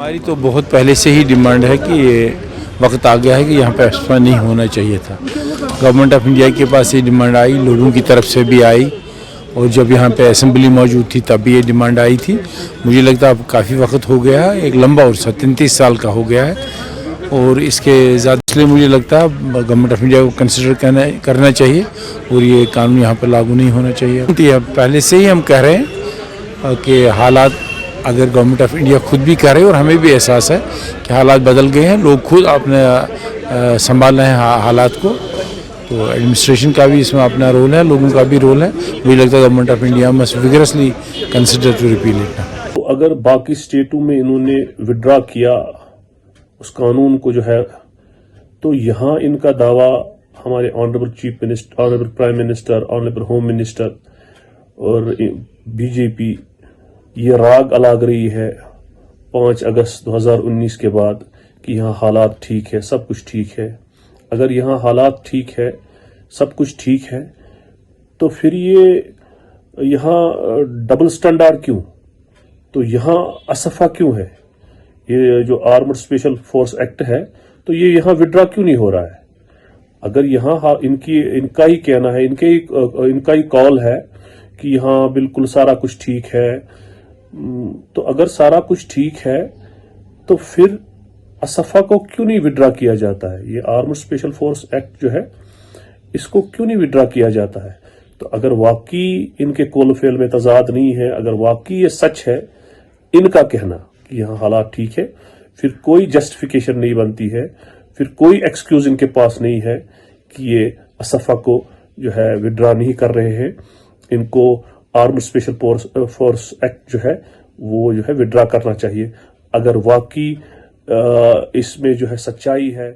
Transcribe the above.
हमारी तो बहुत पहले से ही डिमांड है कि ये वक्त आ गया है कि यहाँ पे एक्सपा नहीं होना चाहिए था। गवर्नमेंट ऑफ इंडिया के पास ये डिमांड आई, लोगों की तरफ से भी आई, और जब यहाँ पे असेंबली मौजूद थी तब भी ये डिमांड आई थी। मुझे लगता है अब काफ़ी वक्त हो गया है, एक लंबा अर्सा 33 साल का हो गया है, और इसके ज़्यादा इसलिए मुझे लगता है गवर्नमेंट ऑफ इंडिया को कंसिडर करना चाहिए और ये कानून यहाँ पर लागू नहीं होना चाहिए। पहले से ही हम कह रहे हैं कि हालात अगर गवर्नमेंट ऑफ इंडिया खुद भी कह रहे हैं और हमें भी एहसास है कि हालात बदल गए हैं, लोग खुद अपने संभाल रहे हैं हालात को, तो एडमिनिस्ट्रेशन का भी इसमें अपना रोल है, लोगों का भी रोल है। मुझे लगता है government of India must vigorously consider to repeal it. तो अगर बाकी स्टेटों में इन्होंने विड्रॉ किया उस कानून को जो है, तो यहाँ इनका दावा हमारे honourable chief minister, honourable prime minister, honourable home minister और बीजेपी ये राग अलाग रही है 5 अगस्त 2019 के बाद कि यहाँ हालात ठीक है, सब कुछ ठीक है। अगर यहाँ हालात ठीक है, सब कुछ ठीक है, तो फिर ये यहाँ डबल स्टैंडर्ड क्यों? तो यहाँ असफा क्यों है? ये जो आर्मड स्पेशल फोर्स एक्ट है, तो ये यहाँ विड्रॉ क्यों नहीं हो रहा है? अगर यहाँ इनका ही कहना है, इनका ही कॉल है कि यहाँ बिल्कुल सारा कुछ ठीक है, तो अगर सारा कुछ ठीक है तो फिर असफा को क्यों नहीं विड्रॉ किया जाता है? ये आर्मड स्पेशल फोर्स एक्ट जो है, इसको क्यों नहीं विड्रॉ किया जाता है? तो अगर वाकई इनके कोल फेल में तजाद नहीं है, अगर वाकई ये सच है इनका कहना कि यहाँ हालात ठीक है, फिर कोई जस्टिफिकेशन नहीं बनती है, फिर कोई एक्सक्यूज इनके पास नहीं है कि ये असफा को जो है विड्रॉ नहीं कर रहे हैं। इनको आर्म्ड स्पेशल फोर्स एक्ट जो है वो जो है विड्रॉ करना चाहिए, अगर वाकई इसमें जो है सच्चाई है।